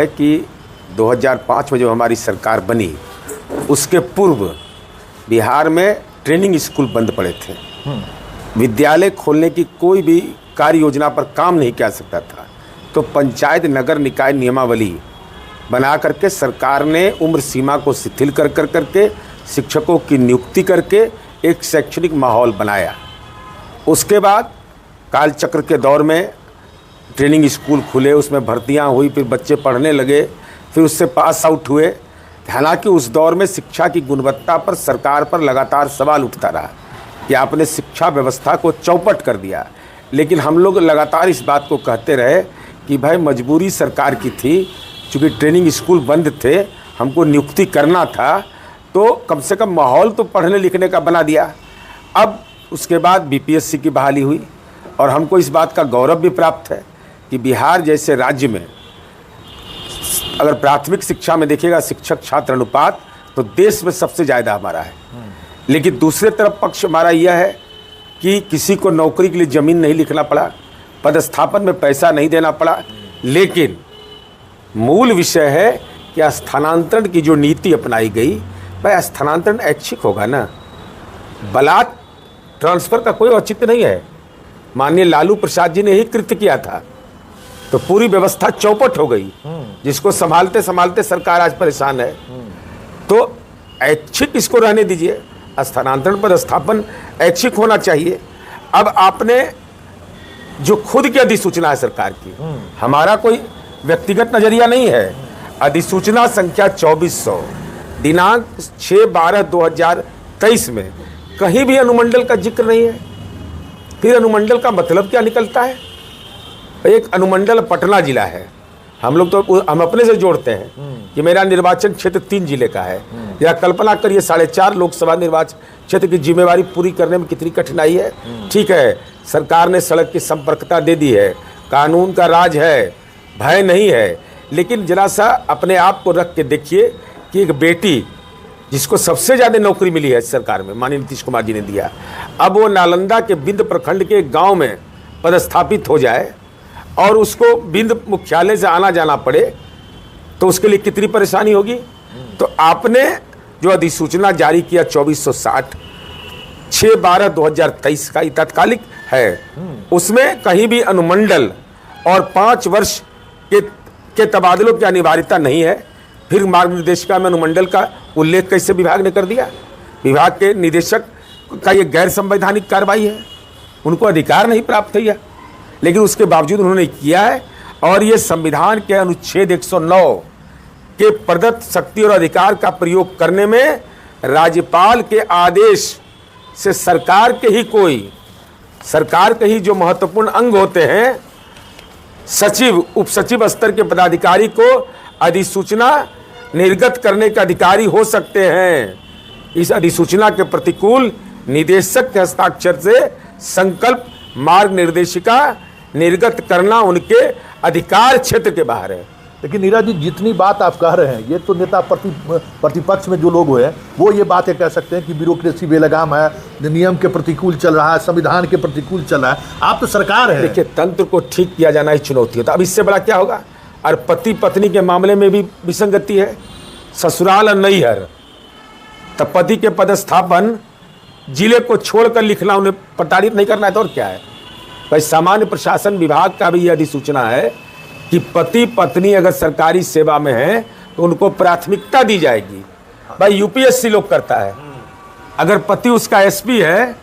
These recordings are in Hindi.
है कि 2005 में जो हमारी सरकार बनी उसके पूर्व बिहार में ट्रेनिंग स्कूल बंद पड़े थे। विद्यालय खोलने की कोई भी कार्य योजना पर काम नहीं किया सकता था। तो पंचायत नगर निकाय नियमावली बना करके सरकार ने उम्र सीमा को शिथिल कर करके शिक्षकों की नियुक्ति करके एक शैक्षणिक माहौल बनाया। उसके बाद कालचक्र के दौर में ट्रेनिंग स्कूल खुले, उसमें भर्तियां हुई, फिर बच्चे पढ़ने लगे, फिर उससे पास आउट हुए। हालांकि उस दौर में शिक्षा की गुणवत्ता पर सरकार पर लगातार सवाल उठता रहा कि आपने शिक्षा व्यवस्था को चौपट कर दिया। लेकिन हम लोग लगातार इस बात को कहते रहे कि भाई मजबूरी सरकार की थी, चूँकि ट्रेनिंग स्कूल बंद थे, हमको नियुक्ति करना था, तो कम से कम माहौल तो पढ़ने लिखने का बना दिया। अब उसके बाद बीपीएससी की बहाली हुई और हमको इस बात का गौरव भी प्राप्त है कि बिहार जैसे राज्य में अगर प्राथमिक शिक्षा में देखिएगा शिक्षक छात्र अनुपात तो देश में सबसे ज़्यादा हमारा है। लेकिन दूसरे तरफ पक्ष हमारा यह है कि किसी को नौकरी के लिए ज़मीन नहीं लिखना पड़ा, पदस्थापन में पैसा नहीं देना पड़ा। लेकिन मूल विषय है कि स्थानांतरण की जो नीति अपनाई गई, भाई स्थानांतरण ऐच्छिक होगा ना, बलात् ट्रांसफ़र का कोई औचित्य नहीं है। माननीय लालू प्रसाद जी ने ही कृत्य किया था, तो पूरी व्यवस्था चौपट हो गई, जिसको संभालते संभालते सरकार आज परेशान है। तो ऐच्छिक इसको रहने दीजिए, स्थानांतरण पदस्थापन ऐच्छिक होना चाहिए। अब आपने जो खुद की अधिसूचना है सरकार की, हमारा कोई व्यक्तिगत नजरिया नहीं है, अधिसूचना संख्या 2400 दिनांक 6/12/2023 में कहीं भी अनुमंडल का जिक्र नहीं है। फिर अनुमंडल का मतलब क्या निकलता है? एक अनुमंडल पटना जिला है, हम लोग तो हम अपने से जोड़ते हैं कि मेरा निर्वाचन क्षेत्र 3 जिले का है। या कल्पना करिए 4.5 लोकसभा निर्वाचन क्षेत्र की जिम्मेवारी पूरी करने में कितनी कठिनाई है। ठीक है, सरकार ने सड़क की संपर्कता दे दी है, कानून का राज है, भय नहीं है, लेकिन जरा सा अपने आप को रख के देखिए कि एक बेटी जिसको सबसे ज़्यादा नौकरी मिली है सरकार में, माननीय नीतीश कुमार जी ने दिया, अब वो नालंदा के बिंद प्रखंड के गांव में पदस्थापित हो जाए और उसको बिंद मुख्यालय से आना जाना पड़े, तो उसके लिए कितनी परेशानी होगी। तो आपने जो अधिसूचना जारी किया 2460 6/12/2023 का, ये तात्कालिक है, उसमें कहीं भी अनुमंडल और 5 वर्ष के तबादलों की अनिवार्यता नहीं है। फिर मार्ग निर्देशिका में अनुमंडल का उल्लेख कैसे विभाग ने कर दिया? विभाग के निदेशक का ये गैर संवैधानिक कार्रवाई है, उनको अधिकार नहीं प्राप्त है, लेकिन उसके बावजूद उन्होंने किया है। और ये संविधान के अनुच्छेद 109 के प्रदत्त शक्ति और अधिकार का प्रयोग करने में राज्यपाल के आदेश से सरकार के ही जो महत्वपूर्ण अंग होते हैं, सचिव उप सचिव स्तर के पदाधिकारी को अधिसूचना निर्गत करने के अधिकारी हो सकते हैं। इस अधिसूचना के प्रतिकूल निदेशक के हस्ताक्षर से संकल्प मार्ग निर्देशिका निर्गत करना उनके अधिकार क्षेत्र के बाहर है। लेकिन नीरज जी, जितनी बात आप कह रहे हैं, ये तो नेता प्रतिपक्ष में जो लोग हैं वो ये बातें कह सकते हैं कि ब्यूरोक्रेसी बेलगाम है, नियम के प्रतिकूल चल रहा है, संविधान के प्रतिकूल चल रहा है। आप तो सरकार है। देखिए, तंत्र को ठीक किया जाना ही चुनौती होता है। अब इससे बड़ा क्या होगा? और पति पत्नी के मामले में भी विसंगति है, ससुराल और नैहर। तब पति के पदस्थापन जिले को छोड़कर लिखना, उन्हें प्रताड़ित नहीं करना है, तो और क्या है भाई? सामान्य प्रशासन विभाग का भी यह अधिसूचना है कि पति पत्नी अगर सरकारी सेवा में है तो उनको प्राथमिकता दी जाएगी। भाई यूपीएससी लोग करता है, अगर पति उसका एसपी है,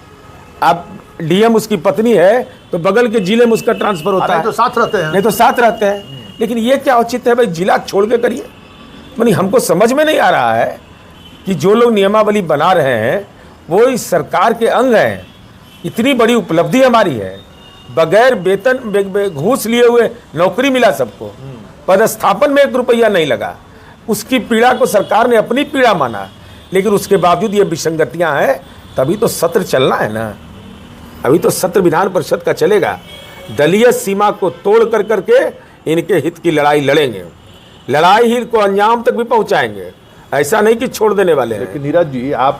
अब डीएम उसकी पत्नी है, तो बगल के जिले में उसका ट्रांसफर होता है, तो साथ रहते हैं, नहीं तो साथ रहते हैं। लेकिन ये क्या औचित्य है भाई? जिला छोड़ के करिए। मानी हमको समझ में नहीं आ रहा है कि जो लोग नियमावली बना रहे हैं वो इस सरकार के अंग हैं। इतनी बड़ी उपलब्धि हमारी है, बगैर वेतन घूस लिए हुए नौकरी मिला सबको, पदस्थापन में 1 रुपया नहीं लगा। उसकी पीड़ा को सरकार ने अपनी पीड़ा माना, लेकिन उसके बावजूद ये विसंगतियां हैं। तभी तो सत्र चलना है ना, अभी तो सत्र विधान परिषद का चलेगा। दलीय सीमा को तोड़ कर करके इनके हित की लड़ाई लड़ेंगे, लड़ाई ही को अंजाम तक भी पहुंचाएंगे, ऐसा नहीं कि छोड़ देने वाले हैं। लेकिन नीरज जी, आप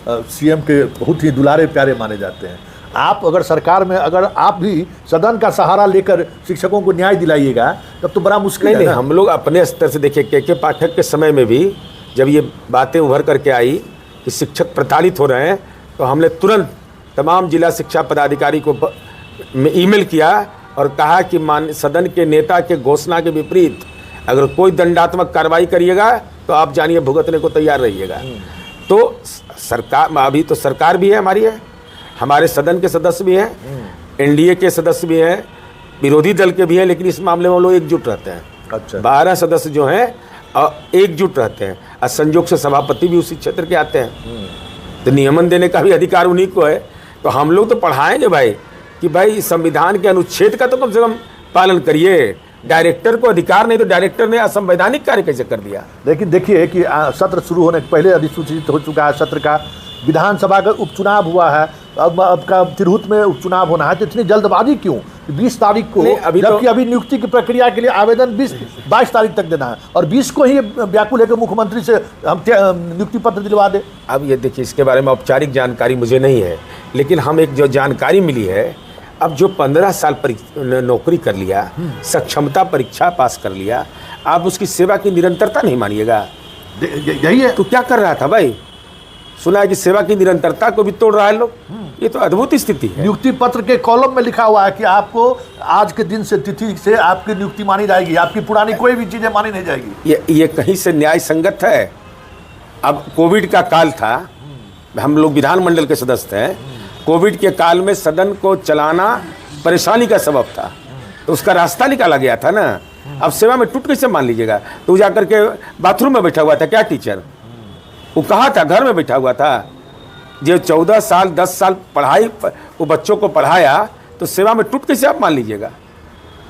सीएम के बहुत ही दुलारे प्यारे माने जाते हैं। आप अगर सरकार में, अगर आप भी सदन का सहारा लेकर शिक्षकों को न्याय दिलाइएगा तब तो बड़ा मुश्किल है। नहीं, हम लोग अपने स्तर से देखिए, के पाठक के समय में भी जब ये बातें उभर करके आई कि शिक्षक प्रताड़ित हो रहे हैं, तो हमने तुरंत तमाम जिला शिक्षा पदाधिकारी को ईमेल किया और कहा कि सदन के नेता के घोषणा के विपरीत अगर कोई दंडात्मक कार्रवाई करिएगा तो आप जानिए भुगतने को तैयार रहिएगा। तो सरकार, अभी तो सरकार भी है हमारी, है हमारे सदन के सदस्य भी हैं, एनडीए के सदस्य भी हैं, विरोधी दल के भी हैं, लेकिन इस मामले में वो लोग एकजुट रहते हैं। अच्छा। 12 सदस्य जो हैं एकजुट रहते हैं और संयोग से सभापति भी उसी क्षेत्र के आते हैं, तो नियमन देने का भी अधिकार उन्हीं को है। तो हम लोग तो पढ़ाएंगे भाई कि भाई संविधान के अनुच्छेद का तो कम से कम पालन करिए। डायरेक्टर को अधिकार नहीं, तो डायरेक्टर ने असंवैधानिक कार्य कैसे कर दिया। लेकिन देखिए कि सत्र शुरू होने के पहले अधिसूचित हो चुका है सत्र का, विधानसभा का उपचुनाव हुआ है, अब का तिरहुत में उपचुनाव होना है, तो इतनी जल्दबाजी क्यों? 20 तारीख को, जबकि अभी नियुक्ति की प्रक्रिया के लिए आवेदन 22 तारीख तक देना है और 20 को ही व्याकुल है कि मुख्यमंत्री से हम नियुक्ति पत्र दिलवा दे। अब ये देखिए, इसके बारे में औपचारिक जानकारी मुझे नहीं है, लेकिन हम एक जो जानकारी मिली है, अब जो 15 साल नौकरी कर लिया, सक्षमता परीक्षा पास कर लिया, आप उसकी सेवा की निरंतरता नहीं मानिएगा। यही है तो क्या कर रहा था भाई? सुना है कि सेवा की निरंतरता को भी तोड़ रहा है लोग। ये तो अद्भुत स्थिति है। नियुक्ति पत्र के कॉलम में लिखा हुआ है कि आपको आज के दिन से, तिथि से आपकी नियुक्ति मानी जाएगी, आपकी पुरानी कोई भी चीजें मानी नहीं जाएगी। ये कहीं से न्याय संगत है? अब कोविड का काल था, हम लोग विधानमंडल के सदस्य हैं, कोविड के काल में सदन को चलाना परेशानी का सबब था, तो उसका रास्ता निकाला गया था ना। अब सेवा में टूट कैसे मान लीजिएगा? तो जाकर के बाथरूम में बैठा हुआ था क्या टीचर? वो कहाँ था? घर में बैठा हुआ था। जो 14 साल 10 साल पढ़ाई वो बच्चों को पढ़ाया, तो सेवा में टूट कैसे आप मान लीजिएगा?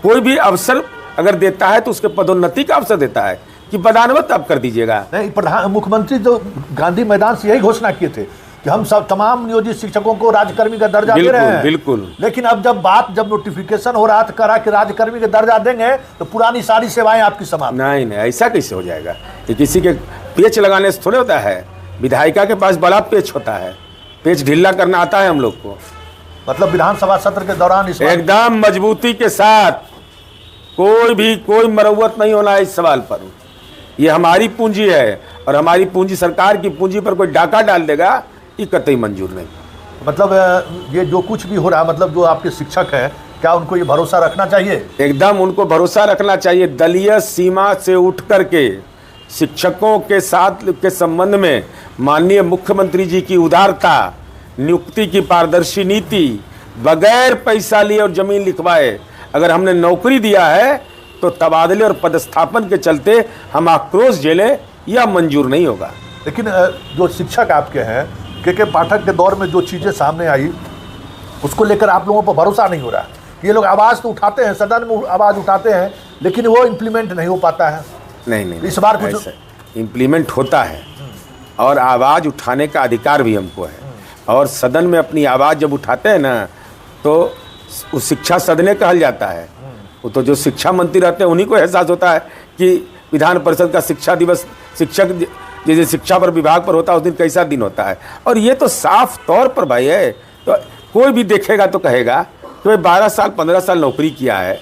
कोई भी अवसर अगर देता है तो उसके पदोन्नति का अवसर देता है कि पदान्नत आप कर दीजिएगा। नहीं, मुख्यमंत्री तो गांधी मैदान से यही घोषणा किए थे कि हम सब तमाम नियोजित शिक्षकों को राज्यकर्मी का दर्जा दे रहे हैं। बिल्कुल। लेकिन अब जब नोटिफिकेशन हो रहा था करा कि राज्यकर्मी का दर्जा देंगे तो पुरानी सारी सेवाएं आपकी समाप्त। नहीं, ऐसा कैसे हो जाएगा? ये किसी के पेच लगाने से थोड़े होता है। विधायिका के पास बड़ा पेच होता है, पेच ढीला करना आता है हम लोग को। मतलब विधानसभा सत्र के दौरान एकदम मजबूती के साथ, कोई मरम्मत नहीं होना है इस सवाल पर। ये हमारी पूंजी है और हमारी पूंजी, सरकार की पूंजी पर कोई डाका डाल देगा, ये कतई मंजूर नहीं। मतलब ये जो कुछ भी हो रहा, मतलब जो आपके शिक्षक हैं, क्या उनको ये भरोसा रखना चाहिए? एकदम उनको भरोसा रखना चाहिए। दलीय सीमा से उठ करके शिक्षकों के साथ के संबंध में माननीय मुख्यमंत्री जी की उदारता, नियुक्ति की पारदर्शी नीति, बगैर पैसा लिए और जमीन लिखवाए अगर हमने नौकरी दिया है तो तबादले और पदस्थापन के चलते हम आक्रोश झेलें, यह मंजूर नहीं होगा। लेकिन जो शिक्षक आपके हैं, के पाठक के दौर में जो चीज़ें सामने आई, उसको लेकर आप लोगों पर भरोसा नहीं हो रहा। ये लोग आवाज़ तो उठाते हैं, सदन में आवाज़ उठाते हैं, लेकिन वो इम्प्लीमेंट नहीं हो पाता है। नहीं, इस बार कुछ इम्प्लीमेंट होता है और आवाज़ उठाने का अधिकार भी हमको है। और सदन में अपनी आवाज़ जब उठाते हैं ना, तो उस शिक्षा सदने कहल जाता है। वो तो जो शिक्षा मंत्री रहते हैं उन्हीं को एहसास होता है कि विधान परिषद का शिक्षा दिवस, शिक्षक जैसे शिक्षा पर विभाग पर होता है उस दिन कैसा दिन होता है। और ये तो साफ तौर पर भाई है, तो कोई भी देखेगा तो कहेगा कि भाई 12 साल 15 साल नौकरी किया है,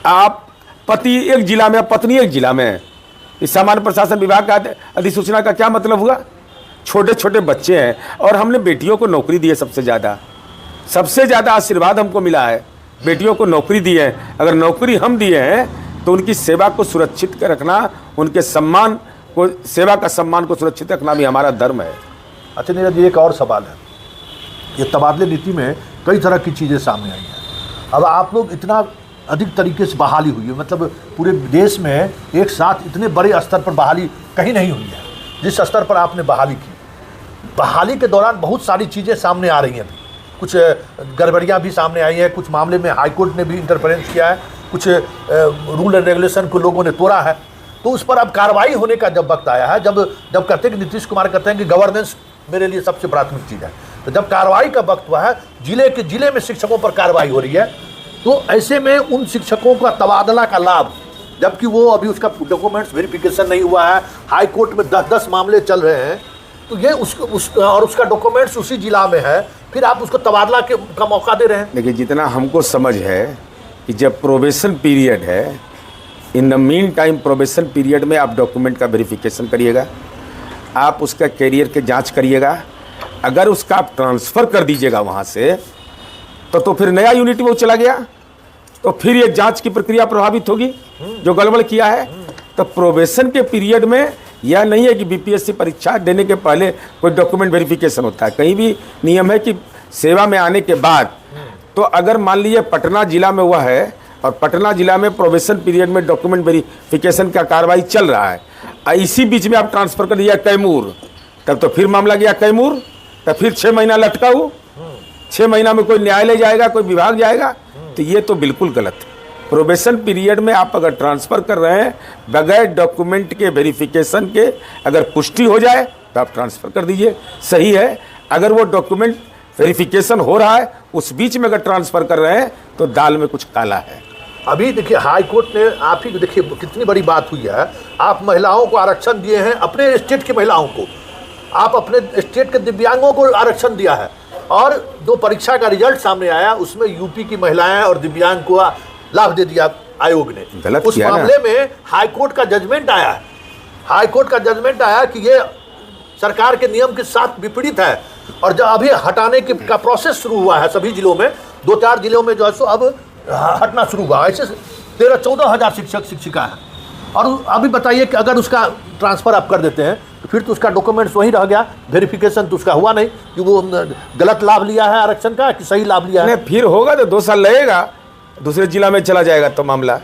आप पति एक जिला में, पत्नी एक जिला में, इस सामान्य प्रशासन विभाग का अधिसूचना का क्या मतलब हुआ? छोटे छोटे बच्चे हैं और हमने बेटियों को नौकरी दी है। सबसे ज़्यादा आशीर्वाद हमको मिला है, बेटियों को नौकरी दी है। अगर नौकरी हम दिए हैं तो उनकी सेवा को सुरक्षित कर रखना, उनके सम्मान को, सेवा का सम्मान को सुरक्षित रखना भी हमारा धर्म है। अच्छा नीरज जी, एक और सवाल है। ये तबादले नीति में कई तरह की चीज़ें सामने आई हैं। अब आप लोग इतना अधिक तरीके से बहाली हुई है, मतलब पूरे देश में एक साथ इतने बड़े स्तर पर बहाली कहीं नहीं हुई है जिस स्तर पर आपने बहाली की। बहाली के दौरान बहुत सारी चीज़ें सामने आ रही हैं, अभी कुछ गड़बड़ियाँ भी सामने आई हैं, कुछ मामले में हाईकोर्ट ने भी इंटरफेरेंस किया है, कुछ रूल एंड रेगुलेशन को लोगों ने तोड़ा है। तो उस पर अब कार्रवाई होने का जब वक्त आया है, जब कहते हैं कि नीतीश कुमार कहते हैं कि गवर्नेंस मेरे लिए सबसे प्राथमिक चीज़ है, तो जब कार्रवाई का वक्त हुआ है, जिले में शिक्षकों पर कार्रवाई हो रही है, तो ऐसे में उन शिक्षकों का तबादला का लाभ, जबकि वो अभी उसका डॉक्यूमेंट्स वेरिफिकेशन नहीं हुआ है, हाई कोर्ट में 10-10 मामले चल रहे हैं, तो ये उसका डॉक्यूमेंट्स उसी जिला में है, फिर आप उसको तबादला का मौका दे रहे हैं। देखिए, जितना हमको समझ है कि जब प्रोबेशन पीरियड है, in the mean time probation period में आप डॉक्यूमेंट का वेरिफिकेशन करिएगा, आप उसका कैरियर के जांच करिएगा। अगर उसका आप ट्रांसफ़र कर दीजिएगा वहाँ से, तो फिर नया यूनिट वो चला गया, तो फिर ये जांच की प्रक्रिया प्रभावित होगी जो गड़बड़ किया है। तो प्रोबेशन के पीरियड में यह नहीं है कि बीपीएससी परीक्षा देने के पहले कोई डॉक्यूमेंट वेरिफिकेशन होता है। कहीं भी नियम है कि सेवा में आने के बाद, तो अगर मान लीजिए पटना जिला में वह है और पटना जिला में प्रोबेशन पीरियड में डॉक्यूमेंट वेरिफिकेशन का कार्रवाई चल रहा है, इसी बीच में आप ट्रांसफ़र कर दिया कैमूर, तब तो फिर मामला गया कैमूर, तब फिर 6 महीना लटका हो, 6 महीना में कोई न्यायालय जाएगा, कोई विभाग जाएगा, तो ये तो बिल्कुल गलत है। प्रोबेशन पीरियड में आप अगर ट्रांसफ़र कर रहे हैं बगैर डॉक्यूमेंट के वेरिफिकेशन के, अगर पुष्टि हो जाए तो आप ट्रांसफ़र कर दीजिए, सही है। अगर वो डॉक्यूमेंट वेरिफिकेशन हो रहा है, उस बीच में अगर ट्रांसफ़र कर रहे हैं, तो दाल में कुछ काला है। अभी देखिए, हाई कोर्ट ने आप ही देखिए कितनी बड़ी बात हुई है, आप महिलाओं को आरक्षण दिए हैं, अपने स्टेट की महिलाओं को, आप अपने स्टेट के दिव्यांगों को आरक्षण दिया है, और जो परीक्षा का रिजल्ट सामने आया उसमें यूपी की महिलाएं और दिव्यांग को लाभ दे दिया आयोग ने। गलत उस मामले में हाई कोर्ट का जजमेंट आया है, हाई कोर्ट का जजमेंट आया कि ये सरकार के नियम के साथ विपरीत है, और जब अभी हटाने का प्रोसेस शुरू हुआ है सभी जिलों में, 2-4 जिलों में जो है सो अब हटना शुरू हुआ। ऐसे 13-14 हज़ार शिक्षक शिक्षिका है, और अभी बताइए कि अगर उसका ट्रांसफ़र आप कर देते हैं तो फिर तो उसका डॉक्यूमेंट्स वहीं रह गया, वेरिफिकेशन तो उसका हुआ नहीं कि वो गलत लाभ लिया है आरक्षण का कि सही लाभ लिया है। फिर होगा तो 2 साल लगेगा, दूसरे जिला में चला जाएगा तो मामला।